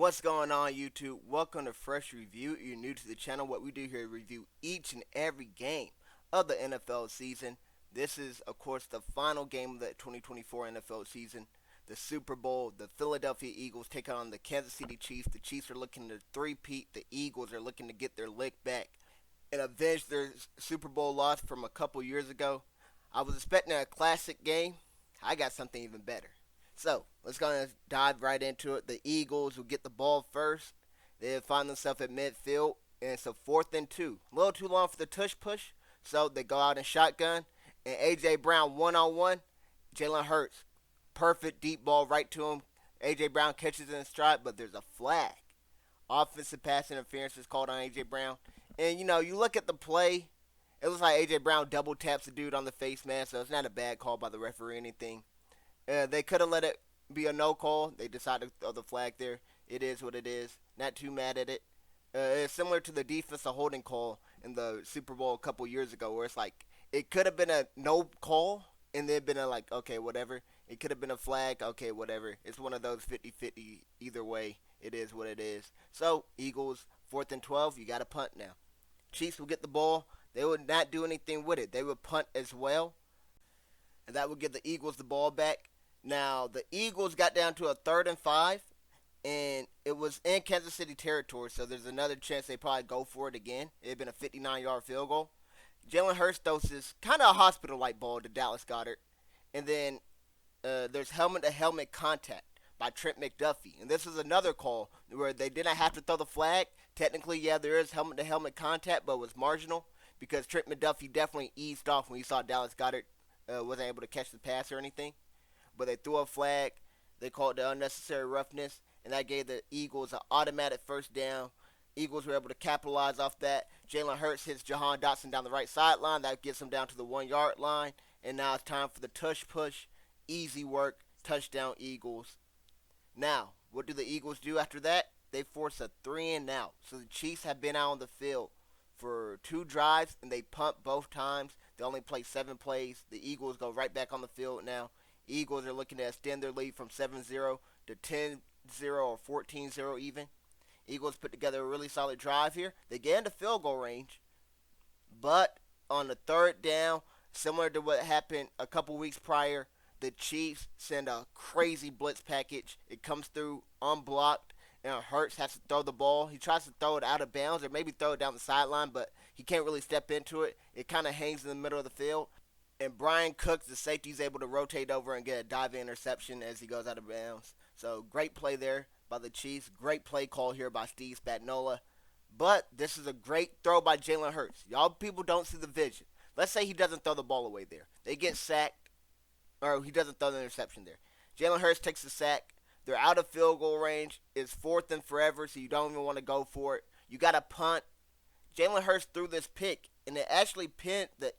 What's going on, YouTube? Welcome to Fresh Review. You're new to the channel. What we do here is review each and every game of the NFL season. This is, of course, the final game of the 2024 NFL season. The Super Bowl. The Philadelphia Eagles take on the Kansas City Chiefs. The Chiefs are looking to three-peat. The Eagles are looking to get their lick back and avenge their Super Bowl loss from a couple years ago. I was expecting a classic game. I got something even better. So let's go and dive right into it. The Eagles will get the ball first. They find themselves at midfield, and it's a 4th and 2. A little too long for the tush push, so they go out in shotgun. And A.J. Brown one-on-one. Jalen Hurts, perfect deep ball right to him. A.J. Brown catches it in stride, but there's a flag. Offensive pass interference is called on A.J. Brown. And, you look at the play. It looks like A.J. Brown double taps the dude on the face mask, so it's not a bad call by the referee or anything. They could have let it be a no call. They decided to throw the flag there. It is what it is. Not too mad at it. It's similar to the defensive holding call in the Super Bowl a couple years ago, where it's like it could have been a no call, and they've been like, okay, whatever. It could have been a flag, okay, whatever. It's one of those 50-50 either way. It is what it is. So, Eagles, 4th and 12, you got to punt now. Chiefs will get the ball. They would not do anything with it. They would punt as well, and that would give the Eagles the ball back. Now, the Eagles got down to a 3rd and 5, and it was in Kansas City territory, so there's another chance they probably go for it again. It had been a 59-yard field goal. Jalen Hurts throws this kind of a hospital-like ball to Dallas Goedert, and then there's helmet-to-helmet contact by Trent McDuffie. And this is another call where they didn't have to throw the flag. Technically, yeah, there is helmet-to-helmet contact, but it was marginal because Trent McDuffie definitely eased off when he saw Dallas Goedert wasn't able to catch the pass or anything. But they threw a flag. They called it unnecessary roughness, and that gave the Eagles an automatic first down. Eagles were able to capitalize off that. Jalen Hurts hits Jahan Dotson down the right sideline. That gets him down to the 1-yard line. And now it's time for the tush push. Easy work. Touchdown, Eagles. Now, what do the Eagles do after that? They force a 3-and-out. So the Chiefs have been out on the field for 2 drives, and they punt both times. They only play 7 plays. The Eagles go right back on the field now. Eagles are looking to extend their lead from 7-0 to 10-0 or 14-0 even. Eagles put together a really solid drive here. They get into field goal range, but on the 3rd down, similar to what happened a couple weeks prior, the Chiefs send a crazy blitz package. It comes through unblocked, and Hurts has to throw the ball. He tries to throw it out of bounds or maybe throw it down the sideline, but he can't really step into it. It kind of hangs in the middle of the field. And Brian Cooks, the safety, is able to rotate over and get a dive interception as he goes out of bounds. So great play there by the Chiefs. Great play call here by Steve Spagnuolo. But this is a great throw by Jalen Hurts. Y'all people don't see the vision. Let's say he doesn't throw the ball away there. They get sacked, or he doesn't throw the interception there. Jalen Hurts takes the sack. They're out of field goal range. It's 4th and forever, so you don't even want to go for it. You got to punt. Jalen Hurts threw this pick, and it actually pinned the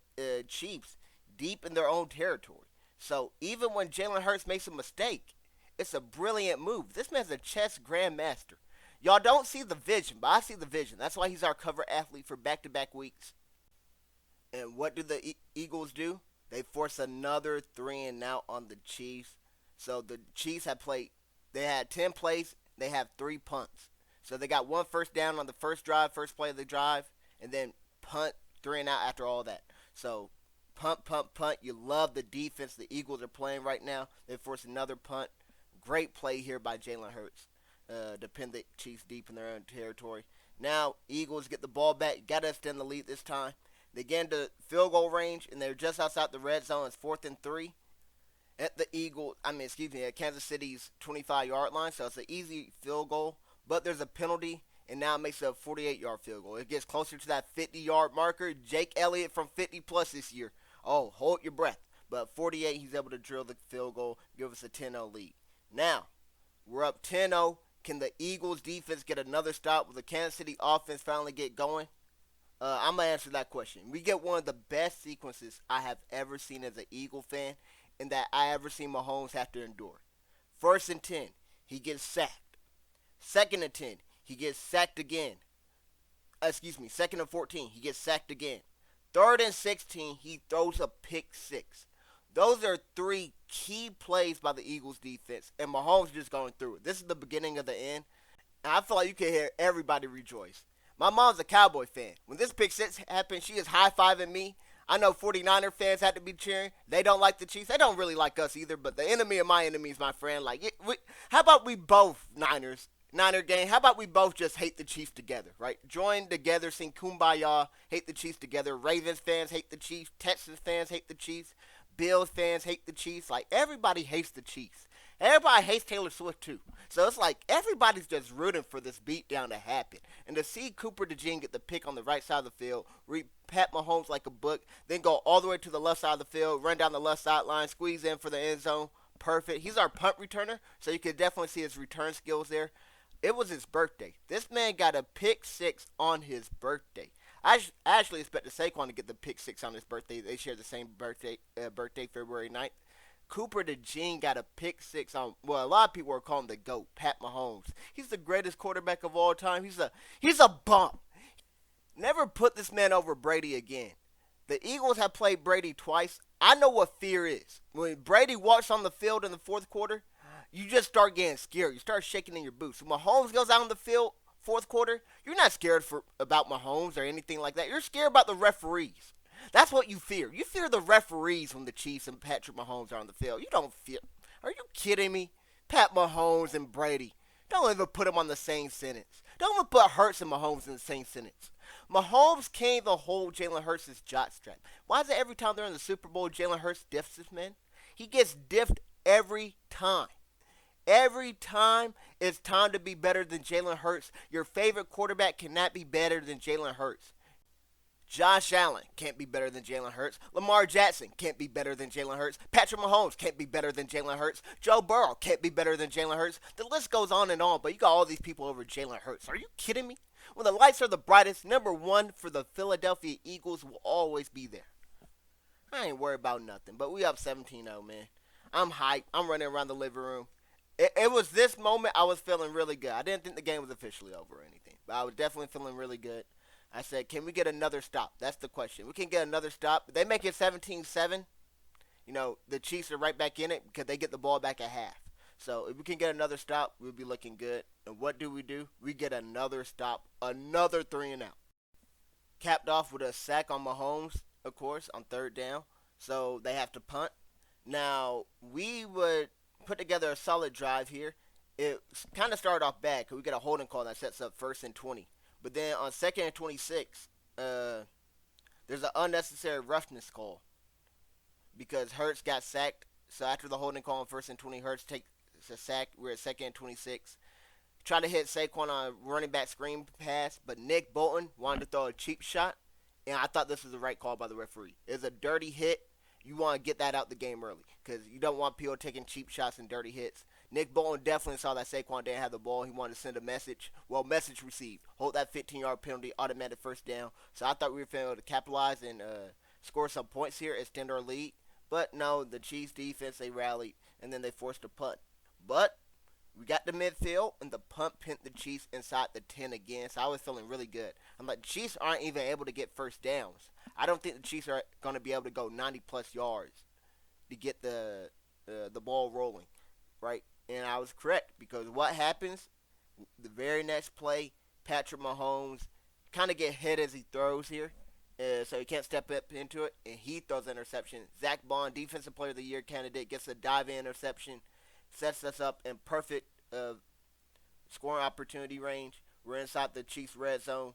Chiefs deep in their own territory. So even when Jalen Hurts makes a mistake, it's a brilliant move. This man's a chess grandmaster. Y'all don't see the vision, but I see the vision. That's why he's our cover athlete for back-to-back weeks. And what do the Eagles do? They force another 3-and-out on the Chiefs. So the Chiefs they had 10 plays, they have 3 punts. So they got 1 first down on the first play of the drive, and then punt, 3-and-out after all that. So punt, punt, punt. You love the defense the Eagles are playing right now. They force another punt. Great play here by Jalen Hurts to pin the Chiefs deep in their own territory. Now, Eagles get the ball back. Got to extend the lead this time. They get into field goal range, and they're just outside the red zone. It's 4th and 3 at Kansas City's 25-yard line. So it's an easy field goal, but there's a penalty, and now it makes it a 48-yard field goal. It gets closer to that 50-yard marker. Jake Elliott from 50-plus this year. Oh, hold your breath. But 48, he's able to drill the field goal, give us a 10-0 lead. Now, we're up 10-0. Can the Eagles defense get another stop? Will the Kansas City offense finally get going? I'm going to answer that question. We get one of the best sequences I have ever seen as an Eagle fan and that I ever seen Mahomes have to endure. 1st and 10, he gets sacked. 2nd and 10, he gets sacked again. 2nd and 14, he gets sacked again. 3rd and 16, he throws a pick 6. Those are 3 key plays by the Eagles defense, and Mahomes just going through it. This is the beginning of the end. And I feel like you can hear everybody rejoice. My mom's a Cowboy fan. When this pick six happened, she is high-fiving me. I know 49er fans had to be cheering. They don't like the Chiefs. They don't really like us either, but the enemy of my enemy is my friend. Like, how about we both, Niner gang, how about we both just hate the Chiefs together, right? Join together, sing Kumbaya, hate the Chiefs together. Ravens fans hate the Chiefs. Texans fans hate the Chiefs. Bills fans hate the Chiefs. Like, everybody hates the Chiefs. Everybody hates Taylor Swift too. So it's like everybody's just rooting for this beatdown to happen. And to see Cooper DeJean get the pick on the right side of the field, read Pat Mahomes like a book, then go all the way to the left side of the field, run down the left sideline, squeeze in for the end zone. Perfect. He's our punt returner, so you can definitely see his return skills there. It was his birthday. This man got a pick six on his birthday. I actually expected Saquon to get the pick six on his birthday. They share the same birthday February 9th. Cooper DeJean got a pick six on. Well, a lot of people are calling him the GOAT, Pat Mahomes. He's the greatest quarterback of all time. He's a bump. Never put this man over Brady again. The Eagles have played Brady twice. I know what fear is. When Brady walks on the field in the fourth quarter, you just start getting scared. You start shaking in your boots. When Mahomes goes out on the field fourth quarter, you're not scared about Mahomes or anything like that. You're scared about the referees. That's what you fear. You fear the referees when the Chiefs and Patrick Mahomes are on the field. You don't fear. Are you kidding me? Pat Mahomes and Brady. Don't even put them on the same sentence. Don't even put Hurts and Mahomes in the same sentence. Mahomes can't even hold Jalen Hurts' jockstrap. Why is it every time they're in the Super Bowl, Jalen Hurts diffs this man? He gets diffed every time. Every time it's time to be better than Jalen Hurts. Your favorite quarterback cannot be better than Jalen Hurts. Josh Allen can't be better than Jalen Hurts. Lamar Jackson can't be better than Jalen Hurts. Patrick Mahomes can't be better than Jalen Hurts. Joe Burrow can't be better than Jalen Hurts. The list goes on and on, but you got all these people over Jalen Hurts. Are you kidding me? When the lights are the brightest, number one for the Philadelphia Eagles will always be there. I ain't worried about nothing, but we up 17-0, man. I'm hyped. I'm running around the living room. It was this moment I was feeling really good. I didn't think the game was officially over or anything, but I was definitely feeling really good. I said, can we get another stop? That's the question. We can get another stop. If they make it 17-7, the Chiefs are right back in it because they get the ball back at half. So if we can get another stop, we'll be looking good. And what do? We get another stop, another 3-and-out. Capped off with a sack on Mahomes, of course, on third down. So they have to punt. Now, we would put together a solid drive here. It kind of started off bad because we get a holding call that sets up 1st and 20. But then on 2nd and 26, there's an unnecessary roughness call because Hurts got sacked. So after the holding call on 1st and 20, Hurts takes a sack. We're at 2nd and 26. Try to hit Saquon on a running back screen pass, but Nick Bolton wanted to throw a cheap shot, and I thought this was the right call by the referee. It's a dirty hit. You want to get that out the game early because you don't want people taking cheap shots and dirty hits. Nick Bolton definitely saw that Saquon didn't have the ball. He wanted to send a message. Well, message received. Hold that 15-yard penalty, automatic first down. So I thought we were able to capitalize and score some points here, extend our lead. But no, the Chiefs defense, they rallied, and then they forced a punt. But we got the midfield, and the punt pinned the Chiefs inside the 10 again. So I was feeling really good. I'm like, the Chiefs aren't even able to get first downs. I don't think the Chiefs are going to be able to go 90-plus yards to get the ball rolling, right? And I was correct because what happens, the very next play, Patrick Mahomes kind of get hit as he throws here. So he can't step up into it, and he throws an interception. Zach Bond, Defensive Player of the Year candidate, gets a dive-in interception, sets us up in perfect scoring opportunity range. We're inside the Chiefs' red zone,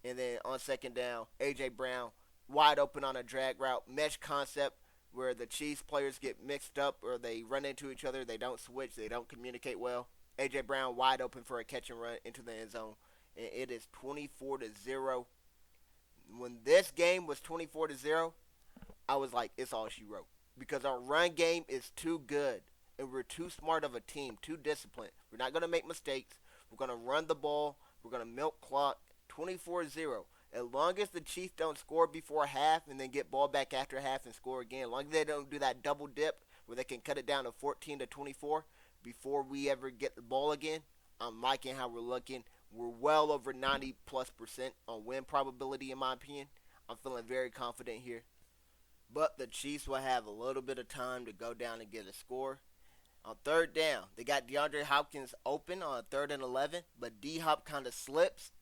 and then on second down, A.J. Brown, wide open on a drag route, mesh concept, where the Chiefs players get mixed up or they run into each other, they don't switch, they don't communicate well. A.J. Brown wide open for a catch and run into the end zone, and it is 24-0. When this game was 24-0, I was like, it's all she wrote. Because our run game is too good, and we're too smart of a team, too disciplined. We're not going to make mistakes. We're going to run the ball. We're going to milk clock. 24-0. As long as the Chiefs don't score before half and then get ball back after half and score again, as long as they don't do that double dip where they can cut it down to 14-24 before we ever get the ball again, I'm liking how we're looking. We're well over 90+% on win probability in my opinion. I'm feeling very confident here. But the Chiefs will have a little bit of time to go down and get a score. On third down, they got DeAndre Hopkins open on third and 11, but D Hop kind of slips,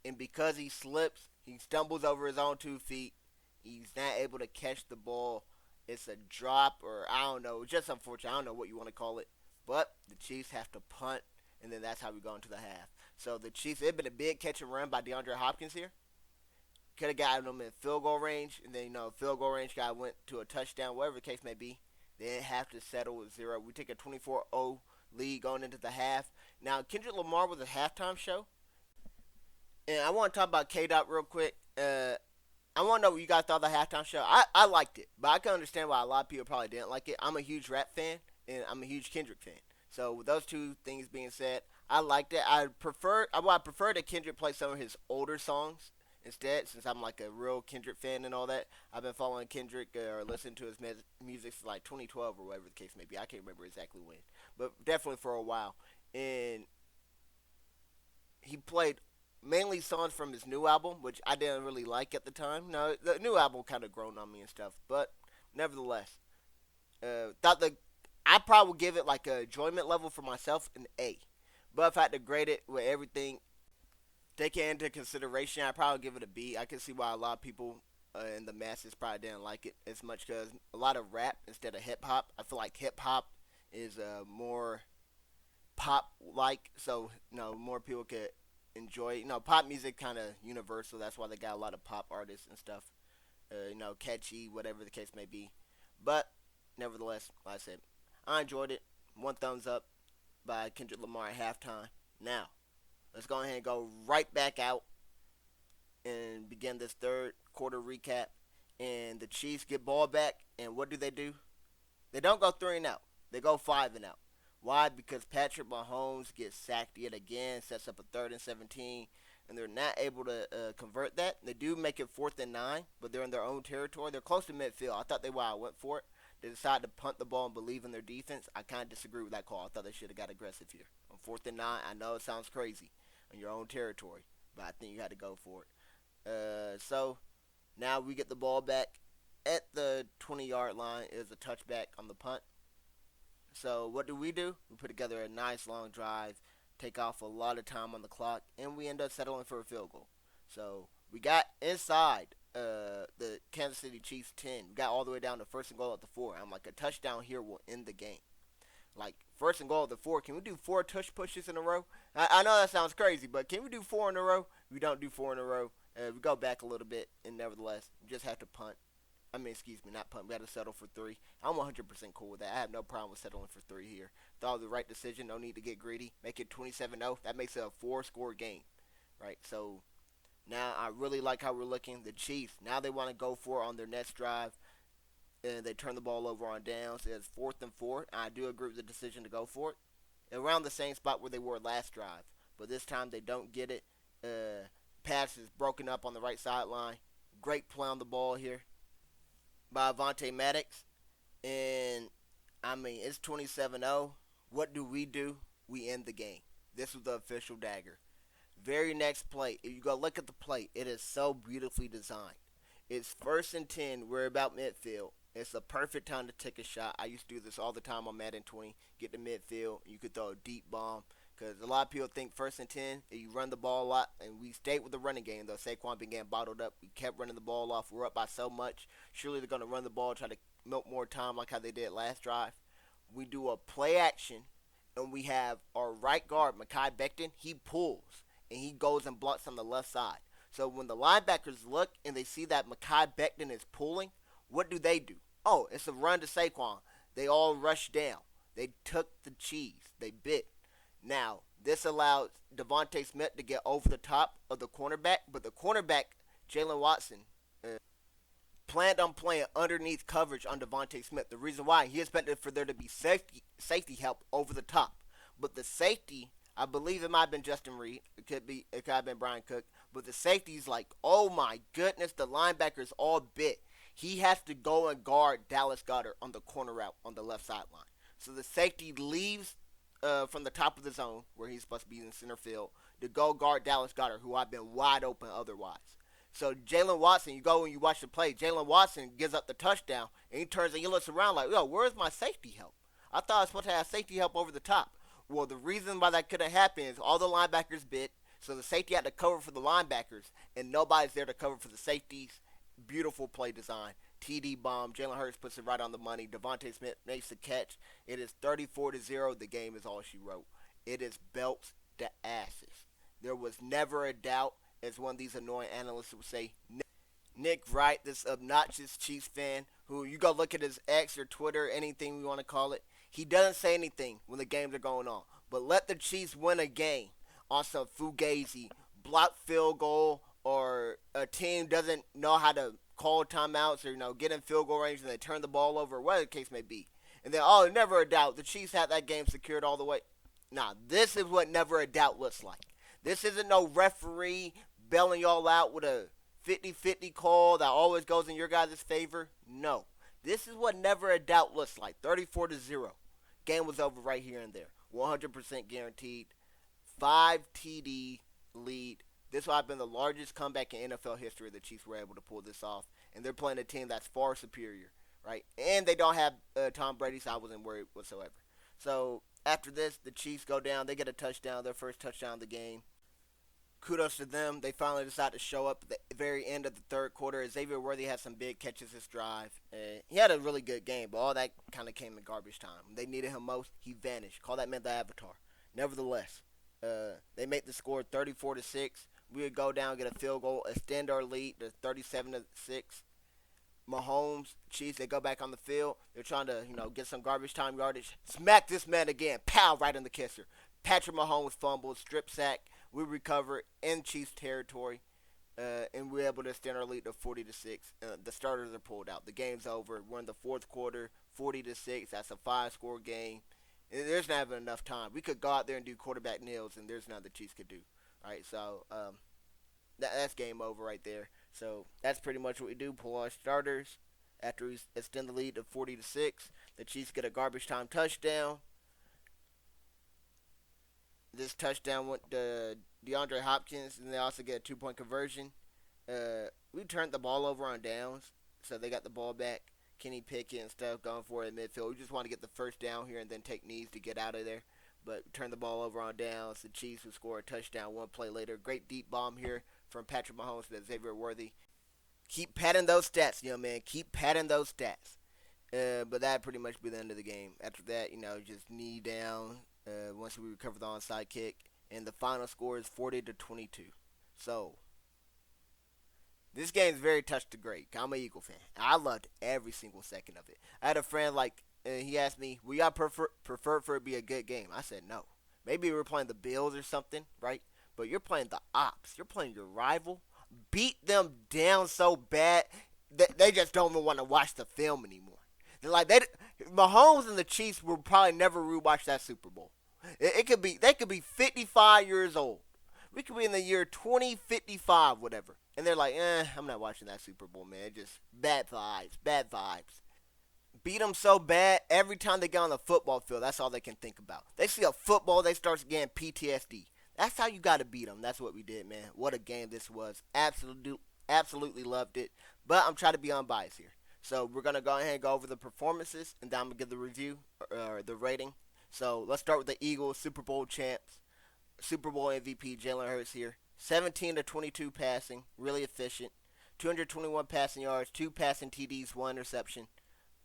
and because he slips, he stumbles over his own 2 feet. He's not able to catch the ball. It's a drop, or I don't know, just unfortunate. I don't know what you want to call it, but the Chiefs have to punt, and then that's how we go into the half. So the Chiefs, it had been a big catch and run by DeAndre Hopkins here. Could have gotten them in field goal range, and then field goal range guy went to a touchdown, whatever the case may be. They didn't have to settle with zero. We take a 24-0 lead going into the half. Now Kendrick Lamar was a halftime show, and I want to talk about K Dot real quick. I want to know what you guys thought of the halftime show. I liked it, but I can understand why a lot of people probably didn't like it. I'm a huge rap fan, and I'm a huge Kendrick fan. So with those two things being said, I liked it. I prefer that Kendrick play some of his older songs instead, since I'm like a real Kendrick fan and all that. I've been following Kendrick or listening to his music for like 2012 or whatever the case may be. I can't remember exactly when, but definitely for a while. And he played mainly songs from his new album, which I didn't really like at the time. No, the new album kind of grown on me and stuff, but nevertheless, thought the I probably would give it like a enjoyment level for myself an A. But if I had to grade it with everything taken into consideration, I probably give it a B. I can see why a lot of people in the masses probably didn't like it as much because a lot of rap instead of hip hop. I feel like hip hop is more pop like, so more people could enjoy it. Pop music kind of universal. That's why they got a lot of pop artists and stuff. Catchy, whatever the case may be. But nevertheless, like I said, I enjoyed it. One thumbs up by Kendrick Lamar at halftime. Now, let's go ahead and go right back out and begin this third quarter recap. And the Chiefs get ball back, and what do? They don't go 3 and out. They go 5 and out. Why? Because Patrick Mahomes gets sacked yet again, sets up a third and 17, and they're not able to convert that. They do make it 4th and 9, but they're in their own territory. They're close to midfield. I thought they went for it. They decided to punt the ball and believe in their defense. I kind of disagree with that call. I thought they should have got aggressive here. On 4th and 9, I know it sounds crazy in your own territory, but I think you had to go for it. So now we get the ball back at the 20-yard line. It was a touchback on the punt. So what do? We put together a nice long drive, take off a lot of time on the clock, and we end up settling for a field goal. So we got inside the Kansas City Chiefs 10. We got all the way down to 1st and goal at the 4. I'm like, a touchdown here will end the game. Like, 1st and goal at the 4. Can we do 4 tush pushes in a row? I know that sounds crazy, but can we do 4 in a row? We don't do 4 in a row. We go back a little bit, and nevertheless, we just have to punt. Not punt. We had to settle for 3. I'm 100% cool with that. I have no problem with settling for 3 here. Thought it was the right decision. No need to get greedy. Make it 27-0. That makes it a 4-score game, right? So now I really like how we're looking. The Chiefs, now they want to go for it on their next drive, and they turn the ball over on downs. It's 4th and 4. I do agree with the decision to go for it. Around the same spot where they were last drive, but this time they don't get it. Pass is broken up on the right sideline. Great play on the ball here by Avonte Maddox. And, it's 27-0. What do? We end the game. This was the official dagger. Very next play, if you go look at the play, it is so beautifully designed. It's 1st and 10. We're about midfield. It's the perfect time to take a shot. I used to do this all the time on Madden 20. Get to midfield. You could throw a deep bomb. Because a lot of people think 1st and 10, you run the ball a lot. And we stayed with the running game, though. Saquon began bottled up. We kept running the ball off. We're up by so much. Surely they're going to run the ball, try to milk more time like how they did last drive. We do a play action, and we have our right guard, Mekhi Becton. He pulls, and he goes and blocks on the left side. So when the linebackers look and they see that Mekhi Becton is pulling, what do? Oh, it's a run to Saquon. They all rush down. They took the cheese. They bit. Now, this allowed Devontae Smith to get over the top of the cornerback, but the cornerback, Jalen Watson, planned on playing underneath coverage on Devontae Smith. The reason why, he expected for there to be safety help over the top. But the safety, I believe it might have been Justin Reed. It could have been Brian Cook. But the safety's like, oh my goodness, the linebacker's all bit. He has to go and guard Dallas Goedert on the corner route on the left sideline. So the safety leaves from the top of the zone, where he's supposed to be in center field, to go guard Dallas Goedert, who I've been wide open otherwise. So Jalen Watson, you go and you watch the play, Jalen Watson gives up the touchdown, and he turns and he looks around like, yo, where's my safety help? I thought I was supposed to have safety help over the top. Well, the reason why that couldn't happen is all the linebackers bit, so the safety had to cover for the linebackers, and nobody's there to cover for the safeties. Beautiful play design. TD bomb. Jalen Hurts puts it right on the money. Devontae Smith makes the catch. It is 34-0. The game is all she wrote. It is belts to asses. There was never a doubt, as one of these annoying analysts would say. Nick Wright, this obnoxious Chiefs fan, who you go look at his X or Twitter, anything we want to call it, he doesn't say anything when the games are going on. But let the Chiefs win a game on some fugazi, block field goal, or a team doesn't know how to call timeouts or get in field goal range and they turn the ball over, whatever the case may be. And then, never a doubt, the Chiefs had that game secured all the way. Nah, this is what never a doubt looks like. This isn't no referee bailing y'all out with a 50-50 call that always goes in your guys' favor. No. This is what never a doubt looks like. 34-0. Game was over right here and there. 100% guaranteed. 5 TD lead. This would have been the largest comeback in NFL history. The Chiefs were able to pull this off. And they're playing a team that's far superior, right? And they don't have Tom Brady, so I wasn't worried whatsoever. So after this, the Chiefs go down. They get a touchdown, their first touchdown of the game. Kudos to them. They finally decided to show up at the very end of the third quarter. Xavier Worthy had some big catches this drive. He had a really good game, but all that kind of came in garbage time. When they needed him most, he vanished. Call that man the Avatar. Nevertheless, they make the score 34-6. We would go down, get a field goal, extend our lead to 37-6. Mahomes, Chiefs, they go back on the field. They're trying to, get some garbage time yardage. Smack this man again. Pow, right in the kisser. Patrick Mahomes fumbled, strip sack. We recover in Chiefs territory, and we're able to extend our lead to 40-6. The starters are pulled out. The game's over. We're in the fourth quarter, 40-6. That's a 5-score game. And there's not even enough time. We could go out there and do quarterback kneels, and there's nothing the Chiefs could do. All right, so that's game over right there. So that's pretty much what we do. Pull our starters after we extend the lead to 40-6. The Chiefs get a garbage time touchdown. This touchdown went to DeAndre Hopkins, and they also get a 2-point conversion. We turned the ball over on downs, so they got the ball back. Kenny Pickett and stuff going for it in midfield. We just want to get the first down here and then take knees to get out of there. But we turned the ball over on downs. The Chiefs would score a touchdown one play later. Great deep bomb here from Patrick Mahomes to Xavier Worthy. Keep padding those stats, man. Keep padding those stats. But that pretty much be the end of the game. After that, just knee down. Once we recover the onside kick, and the final score is 40-22. So this game is very touch to great. I'm an Eagle fan. I loved every single second of it. I had a friend he asked me, "Will y'all prefer for it to be a good game?" I said no. Maybe we're playing the Bills or something, right? But you're playing the Ops. You're playing your rival. Beat them down so bad that they just don't even want to watch the film anymore. They're like Mahomes and the Chiefs will probably never rewatch that Super Bowl. They could be 55 years old. We could be in the year 2055, whatever. And they're like, I'm not watching that Super Bowl, man. Just bad vibes. Beat them so bad, every time they get on the football field, that's all they can think about. They see a football, they start getting PTSD. That's how you got to beat them. That's what we did, man. What a game this was. Absolutely loved it. But I'm trying to be unbiased here. So we're going to go ahead and go over the performances, and then I'm going to give the review, or the rating. So let's start with the Eagles, Super Bowl champs, Super Bowl MVP, Jalen Hurts here. 17-22 passing, really efficient. 221 passing yards, 2 passing TDs, 1 interception.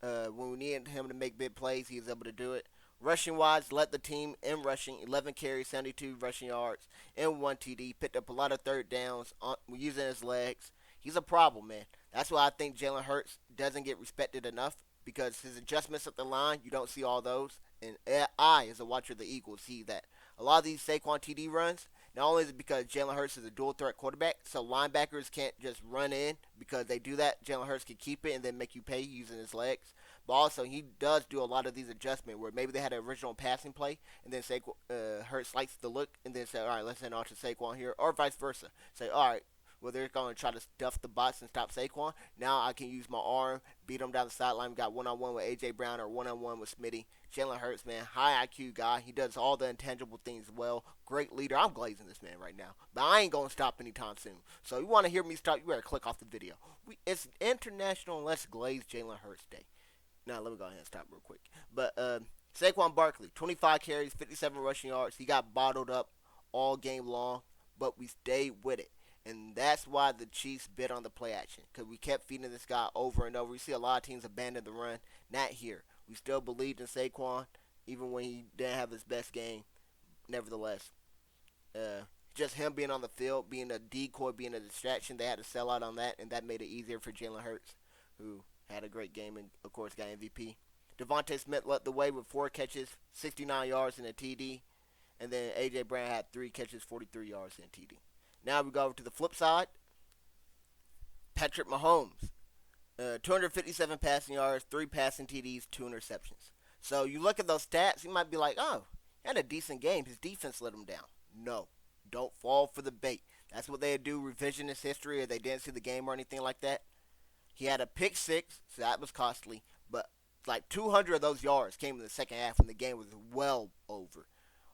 When we needed him to make big plays, he was able to do it. Rushing wise, led the team in rushing, 11 carries, 72 rushing yards, and 1 TD. Picked up a lot of third downs using his legs. He's a problem, man. That's why I think Jalen Hurts doesn't get respected enough, because his adjustments at the line, you don't see all those. And I, as a watcher of the Eagles, see that a lot of these Saquon TD runs, not only is it because Jalen Hurts is a dual threat quarterback, so linebackers can't just run in because they do that. Jalen Hurts can keep it and then make you pay using his legs. But also, he does do a lot of these adjustments where maybe they had an original passing play, and then Hurts likes the look, and then say, all right, let's send off to Saquon here, or vice versa. Say, all right, well, they're going to try to stuff the box and stop Saquon. Now I can use my arm, beat him down the sideline. We got one-on-one with A.J. Brown or one-on-one with Smitty. Jalen Hurts, man, high IQ guy. He does all the intangible things well. Great leader. I'm glazing this man right now. But I ain't going to stop anytime soon. So you want to hear me stop, you better click off the video. It's International Let's Glaze Jalen Hurts Day. Now, let me go ahead and stop real quick. But Saquon Barkley, 25 carries, 57 rushing yards. He got bottled up all game long, but we stayed with it. And that's why the Chiefs bid on the play action, because we kept feeding this guy over and over. We see a lot of teams abandon the run. Not here. We still believed in Saquon, even when he didn't have his best game. Nevertheless, just him being on the field, being a decoy, being a distraction, they had to sell out on that, and that made it easier for Jalen Hurts, who had a great game and, of course, got MVP. Devontae Smith led the way with 4 catches, 69 yards, and a TD. And then A.J. Brown had 3 catches, 43 yards, and a TD. Now we go over to the flip side. Patrick Mahomes, 257 passing yards, 3 passing TDs, 2 interceptions. So you look at those stats, you might be like, oh, he had a decent game. His defense let him down. No, don't fall for the bait. That's what they do, revisionist history, or they didn't see the game or anything like that. He had a pick six, so that was costly. But like 200 of those yards came in the second half when the game was well over.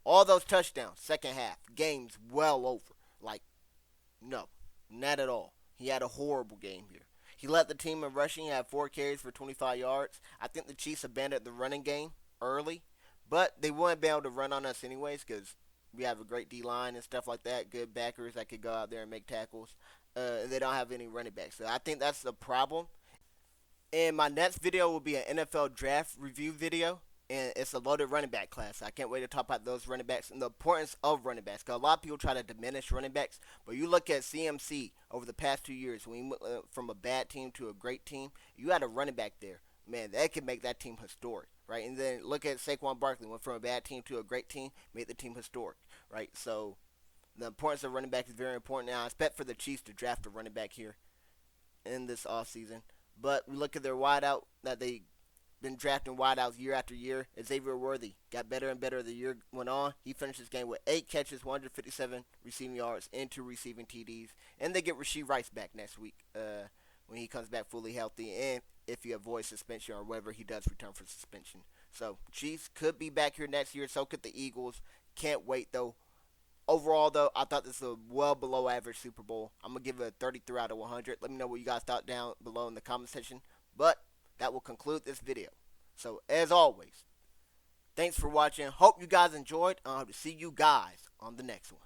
All those touchdowns, second half, games well over. Like, no, not at all. He had a horrible game here. He led the team in rushing. He had 4 carries for 25 yards. I think the Chiefs abandoned the running game early, but they wouldn't be able to run on us anyways because we have a great D line and stuff like that. Good backers that could go out there and make tackles. And they don't have any running backs. So I think that's the problem. And my next video will be an NFL draft review video. And it's a loaded running back class. I can't wait to talk about those running backs and the importance of running backs. Because a lot of people try to diminish running backs. But you look at CMC over the past 2 years, when he went from a bad team to a great team, you had a running back there. Man, that could make that team historic, right? And then look at Saquon Barkley, went from a bad team to a great team, made the team historic, right? So the importance of running back is very important. Now, I expect for the Chiefs to draft a running back here in this offseason. But we look at their wideout that they been drafting wideouts year after year. Xavier Worthy got better and better as the year went on. He finished his game with 8 catches, 157 receiving yards, and 2 receiving TDs. And they get Rashee Rice back next week when he comes back fully healthy, and if he avoids suspension or whether he does return for suspension. So Chiefs could be back here next year. So could the Eagles. Can't wait though. Overall, though, I thought this was a well below average Super Bowl. I'm going to give it a 33 out of 100. Let me know what you guys thought down below in the comment section. But that will conclude this video. So, as always, thanks for watching. Hope you guys enjoyed. I hope to see you guys on the next one.